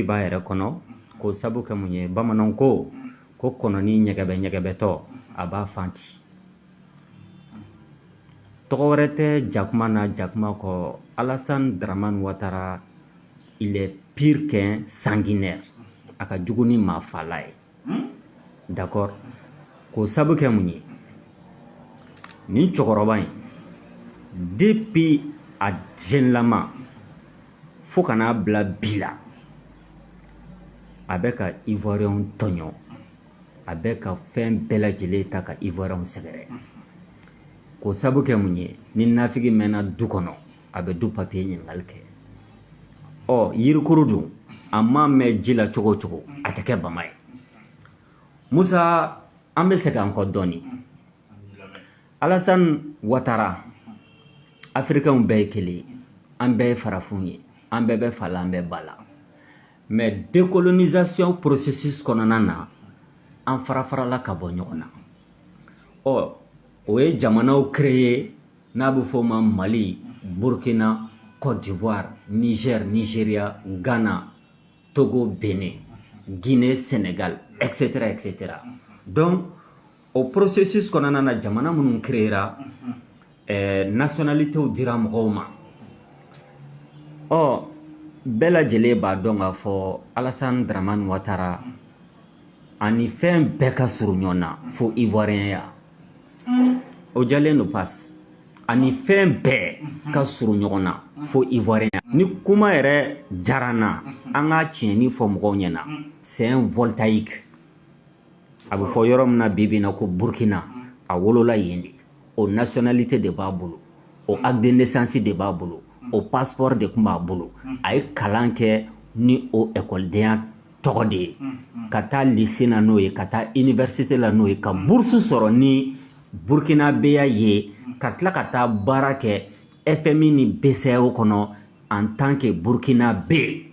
débat yɛrɛ kɔnɔ k'o sabu kɛ mun ye bamananw ko kɔnɔni ɲɛgɛbɛtɔ a b'a fanti tɔgɔ wɛrɛ tɛ jakuma na jakuma kɔ Alassane Dramane Ouattara il est pire qu'un sanguinaire a ka jugu ni maafala ye d'accord k'o sabu kɛ mun ye nin cɛkɔrɔba in depuis a jeune lama fo kana bila bi la a bɛ ka ivoirien tɔɲɔ a bɛ ka fɛn bɛɛ lajɛlen ta ka ivoirien sɛgɛrɛ k'o sabu kɛ mun ye ni nafigi mɛnna du kɔnɔ a bɛ du papier ɲininkali kɛ yirikuru dun a ma mɛn ji la cogo o cogo a tɛ kɛ bama ye Musa an bɛ segin an kɔ dɔɔni Alassane Ouattara Africains bɛɛ ye kelen an bɛɛ ye farafinw ye an bɛɛ bɛ fa la an bɛɛ ba la mais décolonisation processus kɔnɔna na an farafarala ka bɔ ɲɔgɔn na o ye jamanaw créé n'a bɛ fɔ o ma Mali Burkina Côte d'Ivoire Niger Nigeria Ghana Togo Benin Guinée Sénégal etc etc donc o processus kɔnɔna na jamana minnu créera nationalitéw dira mɔgɔw ma bɛɛ lajɛlen b'a dɔn k'a fɔ Alassane Dramane Ouattara ani fɛn bɛɛ ka surun ɲɔgɔn na fo ivoirien ya o jalen don passe ani fɛn bɛɛ ka surun ɲɔgɔn na fo ivoirien ya ni kuma yɛrɛ jara n na an ka tiɲɛni fɔ mɔgɔw ɲɛna c'est un voltaïque a bɛ fɔ yɔrɔ min na bi bi in na ko Burkina a wolola yen de o nationalité de b'a bolo o acte de naissance de b'a bolo o passeport de tun b'a bolo a ye kalan kɛ ni o écoledenya tɔgɔ de ye ka taa lycée na n'o ye ka taa université la n'o ye ka bourse sɔrɔ ni burkinabéya ye ka tila ka taa baara kɛ FMI ni BCEAO kɔnɔ en tant que burkinabé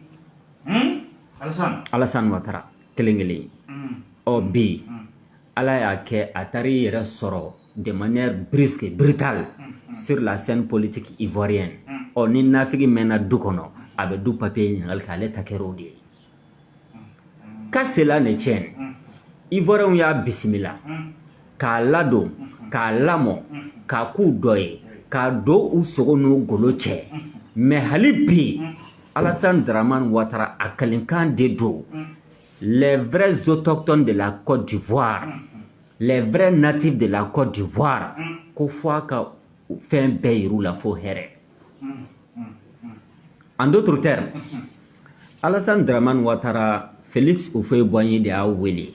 Alassane Ouattara kelen kelen bi ala y'a kɛ a taar'i yɛrɛ sɔrɔ de manière brusque brutale sur la scène politique ivoirienne ni nafigi mɛnna du kɔnɔ a bɛ du papier ɲininkali kɛ ale ta kɛra o de ye ka sela ne tiɲɛ ivoiriens y'a bisimila k'a ladon k'a lamɔ k'a k'u dɔ ye k'a don u sogo n'u golo cɛ mais hali bi Alassane Dramane Ouattara a kalenkan de don les vrais autochtones de la Côte d'Ivoire les vrais natifs de la Côte d'Ivoire ko fɔ a ka fɛn bɛɛ yir'u la fo hɛrɛ en d'autres termes Alassane Dramane Ouattara Félix Houphouët-Boigny de y'a wele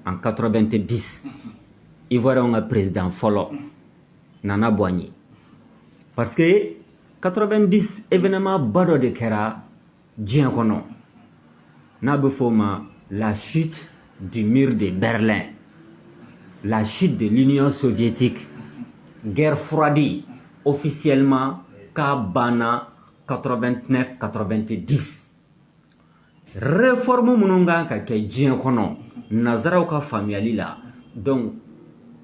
en 90 ivoiriens ka président fɔlɔ Nana Boigny parce que 90 événement ba dɔ de kɛra diɲɛ kɔnɔ n'a bɛ fɔ o ma la chute du mur de Berlin la chute de l'Union soviétique guerre froide officiellement k'a banna 89-90 réforme minnu kan ka kɛ diɲɛ kɔnɔ nazaraw ka faamuyali la donc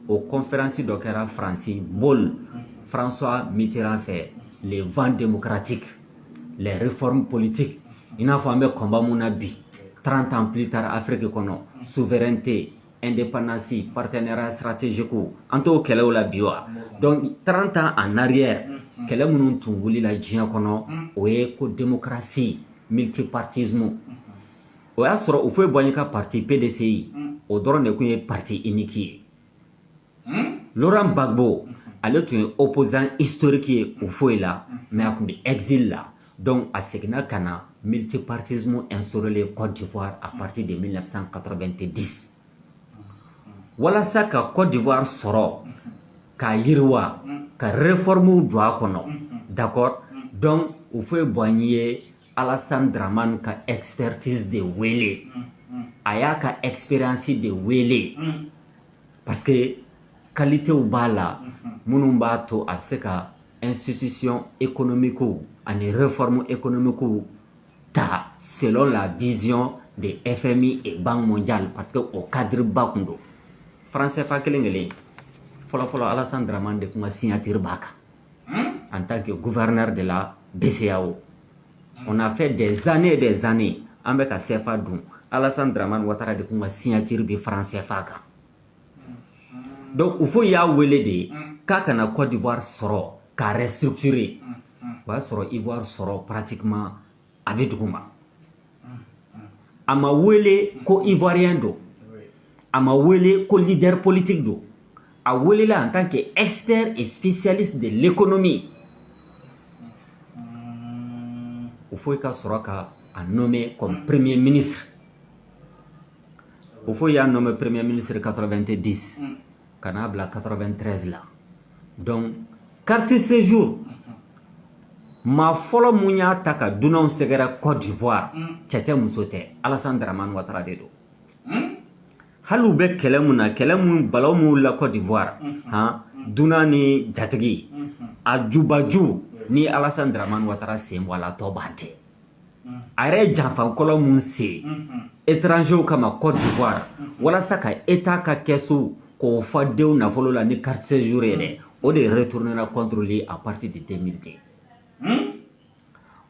o conférence dɔ kɛra Faransi bol François Mitterrand fɛ les vents démocratiques les réformes politiques i n'a fɔ an bɛ combat mun na bi 30 ans plus tard Afrique kɔnɔ souveraineté indépendance partenariat stratégique an t'o kɛlɛw la bi wa donc 30 ans en arrière kɛlɛ minnu tun wulila diɲɛ kɔnɔ o ye ko démocratie multipartisme o y'a sɔrɔ Houphouët-Boigny ka parti PDCI o dɔrɔn de tun ye parti unique ye Laurent Gbagbo ale tun ye opposant historique ye Houphouët la mais a tun bɛ exil la donc a seginna ka na multipartisme instauré Côte d'Ivoire à partir de 1990 walasa ka Côte d'Ivoire sɔrɔ ka yiriwa ka réforme don a kɔnɔ d'accord donc Houphouët-Boigny ye Alassane Dramane ka expertise de wele a y'a ka expérience de wele parce que qualitéw b'a la minnu b'a to a bɛ se ka institution économique ani réforme économique ta selon la vision de FMI et Banque mondiale parce que au cadre ba kun don français pas kelen kelen fɔlɔ Alassane Dramane de tun ka signature b'a kan en tant que gouverneur de la BCEAO on a fait des années et des années an bɛ ka CFA dun Alassane Dramane Ouattara de kun ka signature bi franc CFA kan donc il faut y'a wele de k'a kana Côte d'Ivoire sɔrɔ k'a restructurer o y'a sɔrɔ Ivoire sɔrɔ pratiquement a bɛ duguma a ma wele ko Ivoirien do a ma wele ko leader politique do a welela en tant qu'expert et spécialiste de l'économie il faut ka sɔrɔ ka a nommé comme premier ministre il faut y'a nommé premier ministre 90 kana bila 93 là donc carte séjour ma fɔlɔ mun y'a ta ka dunanw sɛgɛrɛ Côte d'Ivoire cɛ tɛ muso tɛ Alassane Dramane Ouattara de do hali u bɛ kɛlɛ mun na kɛlɛ mun balaw mun la Côte d'Ivoire dunan ni jatigi a jubaju ni Alassane Dramane Ouattara sen bɔ a la tɔ b'a tɛ a yɛrɛ ye janfakɔlɔ mun se étrangers kama Côte d'Ivoire walasa ka état ka kɛsu k'o fa denw nafolo la ni carte séjour ye dɛ o de retournera contre lui à partir de 2002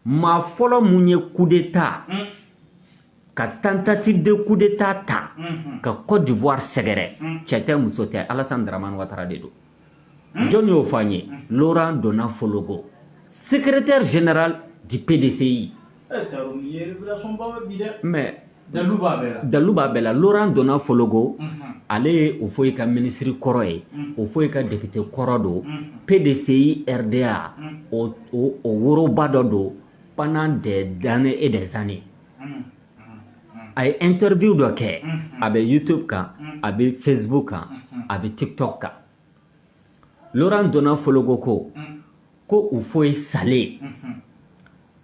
ma fɔlɔ mun ye coup d'état ka tentative de coup d'état ta ka Côte d'Ivoire sɛgɛrɛ cɛ tɛ muso tɛ Alassane Dramane Ouattara de do jɔn y'o fɔ an ye Laurent Dona Fologo secrétaire général du PDCI mais dalu b'a bɛɛ la Laurent Dona Fologo ale ye o fɔ i ka ministre kɔrɔ ye o fɔ i ka député kɔrɔ do PDCI RDA o woroba dɔ do pendant des années et des années a ye interview dɔ kɛ a bɛ YouTube kan a bɛ Facebook kan a bɛ TikTok kan Laurent Dona Fologo ko u fɔ i sale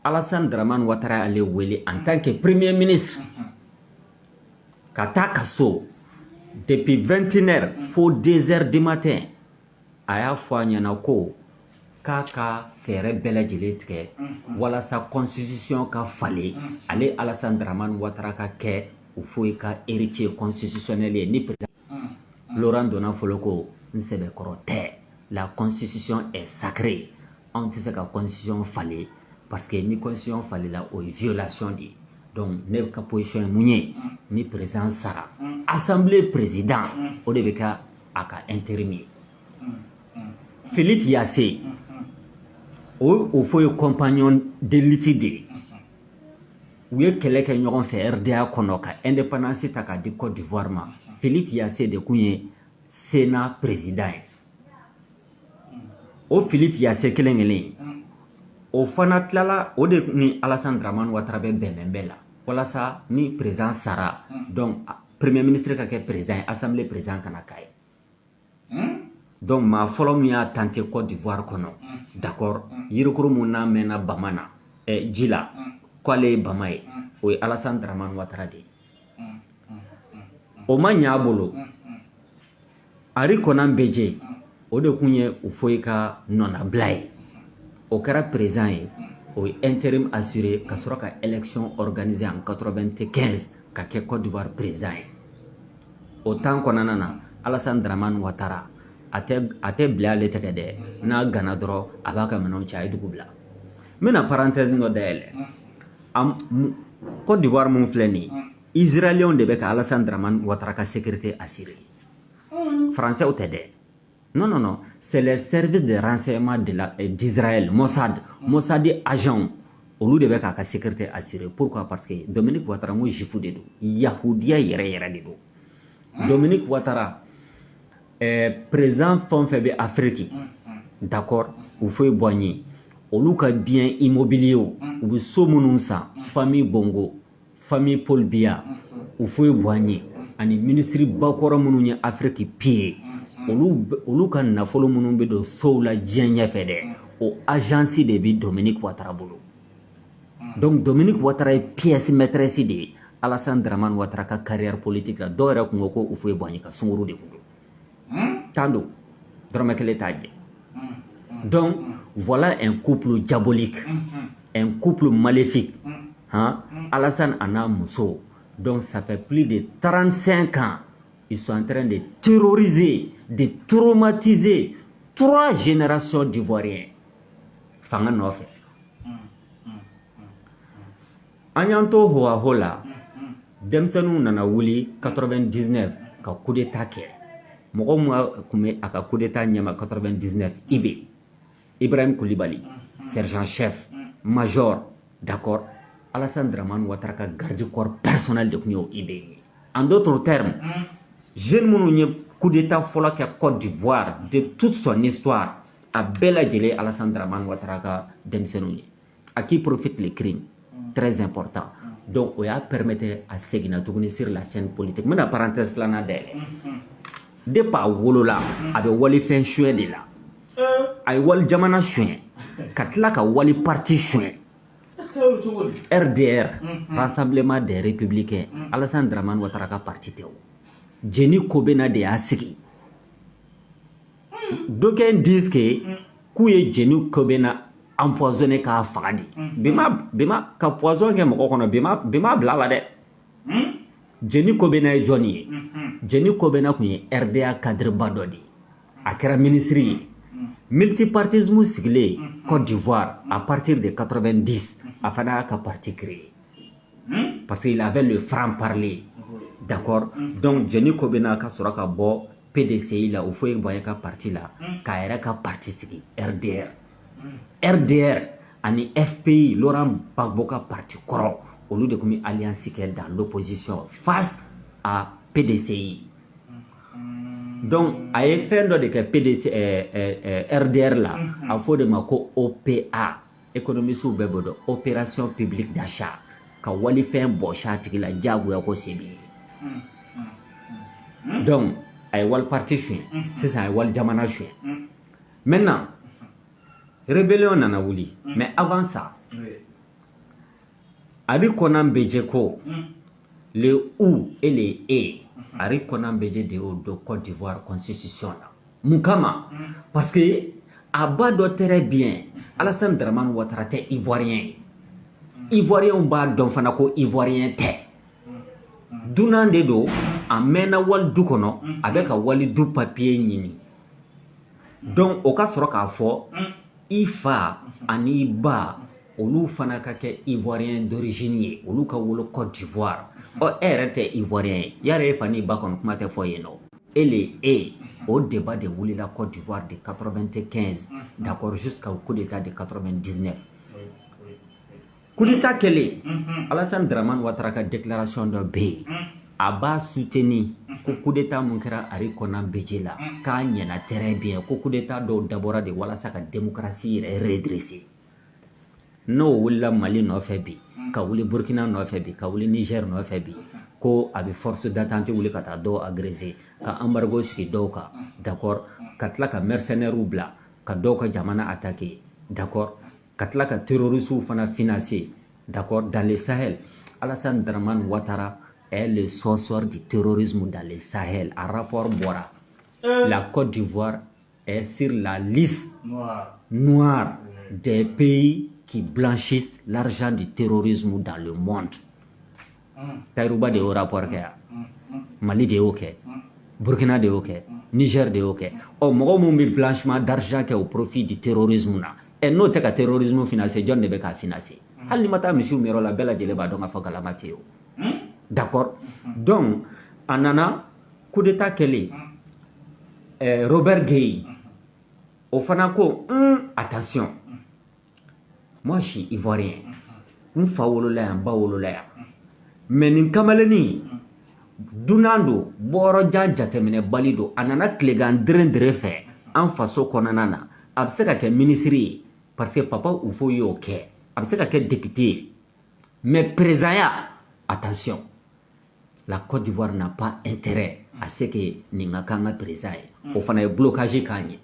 Alassane Dramane Ouattara ale wele en tant que premier ministre ka taa ka so depuis 21h fo 2h du matin a y'a fɔ a ɲɛna ko k'a ka fɛɛrɛ bɛɛ lajɛlen tigɛ walasa constitution ka falen ale Alassane Dramane Ouattara ka kɛ u fɔ i ka héritier constitutionnel ye ni président Laurent Dona Fologo n sɛbɛkɔrɔ tɛ la constitution est sacrée anw tɛ se ka constitution falen parce que ni constitution falela o ye violation de ye donc ne ka position ye mun ye ni président sara assemblée président o de bɛ kɛ a ka intérim ye Philippe Yassé o fɔ ye compagnon de lutte de ye u ye kɛlɛ kɛ ɲɔgɔn fɛ RDA kɔnɔ ka indépendance ta k'a di Côte d'Ivoire ma Philippe Yassé de kun ye Sénat président ye o Philippe Yassé kelen kelen o fana tilala o de ni Alassane Dramane Ouattara bɛ bɛnbɛn bɛɛ la walasa ni président sara donc premier ministre ka kɛ président assemblée président kana k'a ye donc maa fɔlɔ min y'a tante Côte d'Ivoire kɔnɔ d'accord yirikuru mun n'a mɛnna bama na ji la k'ale ye bama ye o ye Alassane Dramane Ouattara de ye o ma ɲɛ a bolo Ari Konan Bédié o de kun ye u fɔ i ka nɔnabila ye o kɛra président ye o ye intérim assuré ka sɔrɔ ka élection organisée en 95 ka kɛ Côte d'Ivoire président ye o temps kɔnɔna na Alassane Dramane Ouattara a tɛ bila ale tɛgɛ dɛ n'a gana dɔrɔn a b'a ka minɛnw cɛ a ye dugu bila n bɛna parenthèse dɔ dayɛlɛ Côte d'Ivoire mun filɛ nin ye Israéliens de bɛ ka Alassane Dramane Ouattara ka sécurité assurée français o tɛ dɛ non c'est le service de renseignement d'Israël Mossad agent olu de bɛ k'a ka sécurité assurée pourquoi parce que Dominique Ouattara n ko jufu de do yahudiya yɛrɛ de do Dominique Ouattara président fɛn o fɛn bɛ Afrique d'accord u fɔ bɔ an ye olu ka bien immobilier u bɛ so minnu san famille Bongo famille Paul Biya u fɔ bɔ an ye ani ministre bakɔrɔ minnu ye Afrique pied olu ka nafolo minnu bɛ don sow la diɲɛ ɲɛfɛ dɛ o agence de bɛ Dominique Ouattara bolo donc Dominique Ouattara ye pièce maîtresse de ye Alassane Dramane Ouattara ka carrière politique la dɔw yɛrɛ kun ko u fɔ bɔ an ye ka sunkuru de kun don tan don dɔrɔmɛ kelen t'a jɛ donc voilà un couple diabolique un couple maléfique Alassane a n'a muso donc ça fait plus de 35 ans ils sont en train de terroriser, de traumatiser 3 générations d'Ivoiriens. Fanga nɔfɛ. an y'an to hoaho la denmisɛnninw nana wuli 99 ka coup d'état kɛ mɔgɔ mun kun bɛ a ka coup d'état ɲɛma 99 Ibrahim Koulibaly sergent chef major d'accord Alassane Dramane Ouattara ka garde corps personnel de kun y'o IB en d'autres termes jeune minnu ye coup d'état fɔlɔ kɛ Côte d'Ivoire de toute son histoire a bɛɛ lajɛlen Alassane Dramane Ouattara ka denmisɛnninw ye à qui profite le crime très important donc o y'a permettre a seginna tuguni sur la scène politique n bɛna parenthèse filanan dayɛlɛ depuis a wolola a bɛ walifɛn suɲɛ de la a ye wali jamana suɲɛ ka tila ka wali parti suɲɛ RDR Rassemblement des Républicains Alassane Dramane Ouattara ka parti tɛ o jeni ko bena de y'a sigi d'aucuns disent que k'u ye jeni ko bena empoisonné k'a faga de bima ka poison kɛ mɔgɔ kɔnɔ bima bila la dɛ jeni ko bena ye jɔnni ye jeni ko bena kun ye RDA cadre ba dɔ de a kɛra ministre ye multipartisme sigilen Côte d'Ivoire à partir de 90 a fana y'a ka parti créé parce qu'il avait le franc-parler d'accord donc jeni ko bena ka sɔrɔ ka bɔ PDCI la o fo ye bɔ ka parti la k'a yɛrɛ ka parti sigi RDR ani FPI Laurent Gbagbo ka parti kɔrɔ olu de kun bɛ alliance kɛ dans l'opposition face à PDCI donc a ye fɛn dɔ de kɛ RDR la a fɔ de ma ko OPA économistes bɛɛ b'o dɔn opération publique d'achat ka walifɛn bɔsi a tigi la diyagoya ko se b'i ye donc a ye wali parti suɲɛ sisan a ye wali jamana suɲɛ maintenant rébellion nana wuli mais avant ça Ari Konan Bédié ko le ou et le et Ari Konan Bédié de o de Côte d'Ivoire constitution la mun kama parce que a b'a dɔn très bien Alassane Dramane Ouattara tɛ ivoirien ivoirien b'a dɔn fana ko ivoirien tɛ dunan de do a mɛnna wali du kɔnɔ a bɛ ka wali du papier ɲini donc o ka sɔrɔ k'a fɔ i fa ani ba olu fana ka kɛ ivoirien d'origine ye olu ka wolo Côte d'Ivoire e yɛrɛ tɛ ivoirien ye yara e fa ni ba kɔni kuma tɛ fɔ yen nɔ au débat de wulila Côte d'Ivoire de 95 d'accord jusqu'au coup d'état de 99 coup d'état kɛlen Alassane Dramane Ouattara ka déclaration dɔ bɛ yen a b'a soutenir ko coup d'état mun kɛra Ari Konan Bédié la k'a ɲɛna très bien ko coup d'état dɔw dabɔra de walasa ka démocratie yɛrɛ redresser n'o wulila Mali nɔfɛ bi ka wuli Burkina nɔfɛ bi ka wuli Niger nɔfɛ bi ko a bɛ force d'attente wuli ka taa dɔw agresser ka embargo sigi dɔw kan d'accord ka tila ka mercenaires bila ka dɔw ka jamana attaquer d'accord ka tila ka terroristes fana financer d'accord dans le Sahel Alassane Dramane Ouattara est le sorcier du terrorisme dans le Sahel à rapport bora la Côte d'Ivoire est sur la liste noire des pays qui blanchissent l'argent du terrorisme dans le monde. Taïrouba de rapport Mali de Burkina de Niger de oh mon blanchiment d'argent au profit du terrorisme et non que terrorisme financier John ne ka financer hali mata monsieur mero la bella jele ba donc a fokala mateo d'accord donc anana coup d'état kele Robert Gueye au fanako attention moi je suis ivoirien un fa wolola ba wolola mais nin kamaleni dunando boro jatemene balido anana klegan drendre fe en faso konana na abse ka ke ministre parce que papa ou faut yo ke abse ka ke député mais présaya attention la Côte d'Ivoire n'a pas intérêt à ce que ninga kanga présaya au fana blocage kanye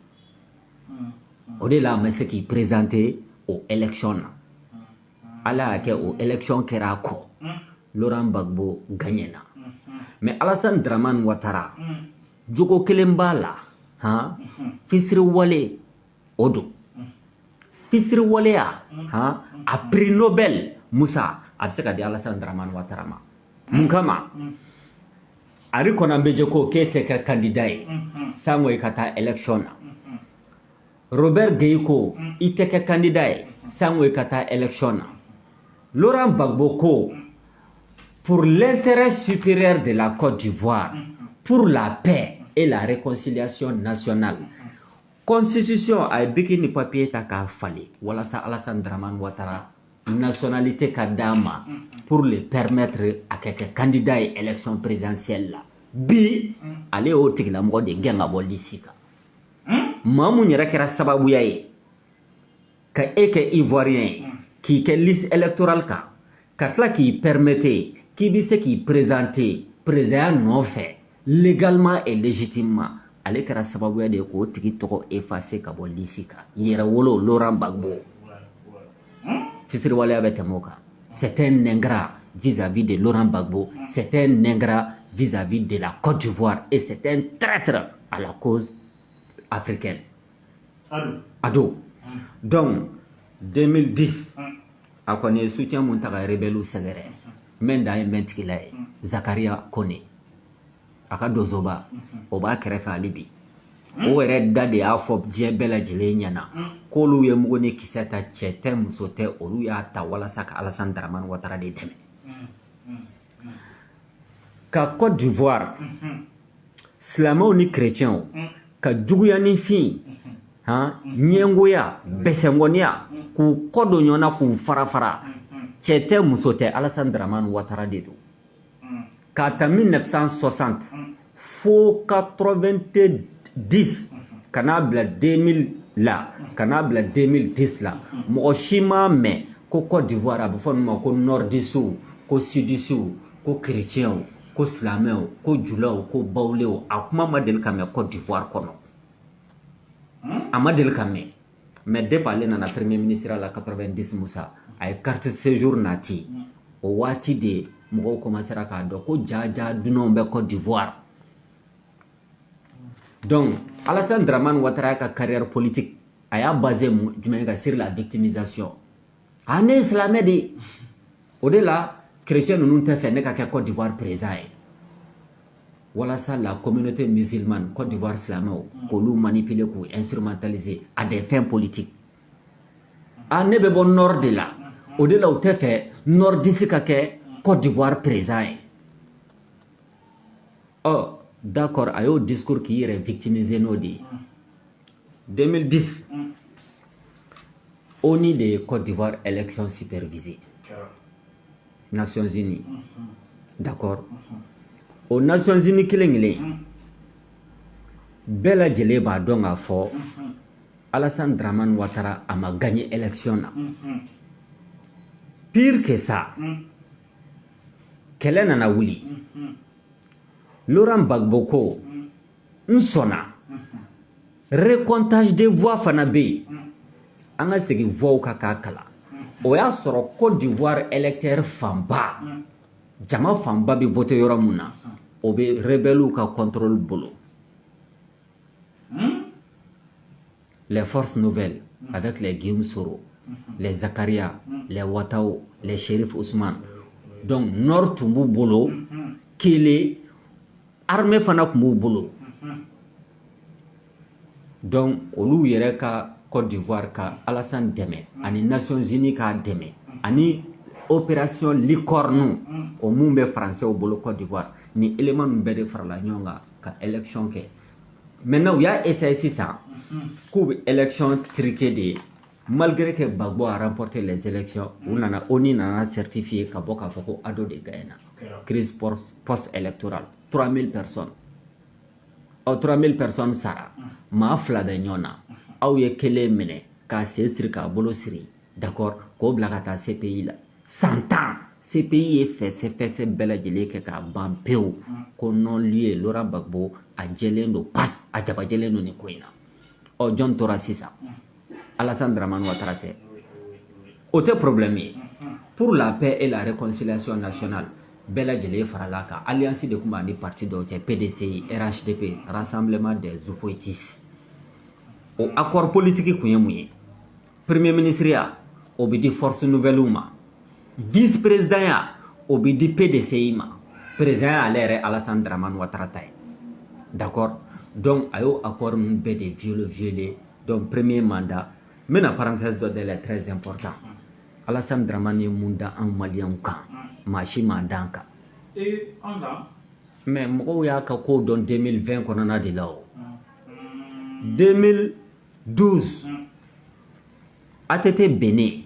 au de là mais ce qui présenté aux élections ala ke aux élections kerako Laurent Gbagbo gagné na mais Alassane Dramane Ouattara jogo kelemba la ha fisri wale odo fisri wale a prix Nobel Moussa abseka de Alassane Dramane Ouattara ma munkama Ari Konan Bédié ko kete ka candidat sango ikata election Robert Gueye ko iteke candidat sango ikata election Laurent Gbagbo ko pour l'intérêt supérieur de la Côte d'Ivoire, pour la paix et la réconciliation nationale, constitution a bikini papier ta ka fali wala sa Alassane Dramane Ouattara nationalité ka dama pour le permettre à quelques candidats à l'élection présidentielle là bi aller au tigla mo de genga bolisika mamu nyera kera sababu yaye ka eke ivoirien qui ke liste électorale ka tla qui permettait qui bi se qui présenter président non fait légalement et légitimement ale kera sababu ya de ko tigi toko effacer ka bolisika yera wolo Laurent Gbagbo fisiri wale abete moka c'est un ingrat vis-à-vis de Laurent Gbagbo, c'est un ingrat vis-à-vis de la Côte d'Ivoire et c'est un traître à la cause africaine. Ado. Donc, 2010, a connu soutien montaga rebelle ou sévère. Menda et mentikila Zakaria Kone. Aka dozoba, oba kerefe alibi. O yɛrɛ da de y'a fɔ diɲɛ bɛɛ lajɛlen ɲɛna k'olu ye mugu ni kisɛ ta cɛ tɛ muso tɛ olu y'a ta walasa ka Alassane Dramane Ouattara de dɛmɛ ka Côte d'Ivoire silamɛw ni chrétiens ka juguyanifin ɲɛngoya bɛsɛngɔniya k'u kɔ don ɲɔgɔn na k'u fara fara cɛ tɛ muso tɛ Alassane Dramane Ouattara de don k'a ta 1960 fo 90 kana bila 2000 la kana bila 2010 la mɔgɔ si ma mɛn ko Côte d'Ivoire a bɛ fɔ ninnu ma ko nordisiw ko sudisiw ko chrétiens ko silamɛw ko julaw ko bawlew a kuma ma deli ka mɛn Côte d'Ivoire kɔnɔ a ma deli ka mɛn mais depuis ale nana premier ministre la 90 Musa a ye carte séjour nati o waati de mɔgɔw commencera k'a dɔn ko jaja dunanw bɛ Côte d'Ivoire. Donc, Alassane Dramane Ouattara ka carrière politique a basé sur la victimisation. On est islamé de. Au-delà, chrétiens nous ont fait que Côte d'Ivoire présent. Voilà ça, la communauté musulmane, Côte d'Ivoire islamo, qu'on nous manipule, qu'on instrumentaliser à des fins politiques. On est bon nord de là. Au-delà, on a fait nord d'ici Côte d'Ivoire présent. Oh. D'accord, il y a un discours qui est victimisé. 2010, ONU de Côte d'Ivoire, élection supervisée. Nations Unies. D'accord. Aux Nations Unies, Bella Djeleba donc a fort. Alassane Dramane Ouattara a gagné l'élection. Pire que ça, quelle est la Wuli? Laurent Gbagbo ko nsona recomptage des voix fanabe an ka segin voix ka kala o y'a sɔrɔ Côte d'Ivoire électeur fanba jama fanba bi voter yɔrɔ mun na o be rebelles ka contrôle bolo les forces nouvelles avec les Guillaume Soro les Zakaria les Ouattao les Chérif Ousmane donc nord tumbu bolo kele armée fana kumbu bolo donc olu yɛrɛ ka Côte d'Ivoire ka Alassane dɛmɛ ani Nations Unies ka dɛmɛ ani opération licorne o mun bɛ français bolo Côte d'Ivoire ni élément nun bɛɛ de farala ɲɔgɔn kan ka élection kɛ maintenant u y'a essayé sisan k'u bɛ élection truquée de malgré que Gbagbo a remporté les élections ONU nana certifié ka bɔ k'a fɔ ko Ado de gagné crise post-électorale 3000 personnes. 3000 personnes sara. Ma fla be nyona. Aw ye kele mene ka sestri ka bolo siri. D'accord, ko blakata CPI la. 100 ans. CPI ye fesse bela jele ke ka bampeo ko non lié Laurent Gbagbo a jelendo pass a jaba jelendo ni koina. O John Tora Sisa. Alassane Dramane Ouattara te. Autre problème pour la paix et la réconciliation nationale. Bella Djele Faralaka, alliance de Koumani parti de PDCI, RHDP, Rassemblement des Oufouitis. Au accord politique Kouyemouye, Premier ministre, obédi Force Nouvelle Ouma, Vice-président, obédi PDCI, Président à l'ère Alassane Dramane Ouattara. D'accord? Donc, il y a un accord de violé, donc premier mandat. Mais la parenthèse de est très important. Alassane Dramane mun da an Malien kan maa si ma dan kan mais mɔgɔw y'a ka ko dɔn 2020 kɔnɔna de la o 2012 ATT Bénin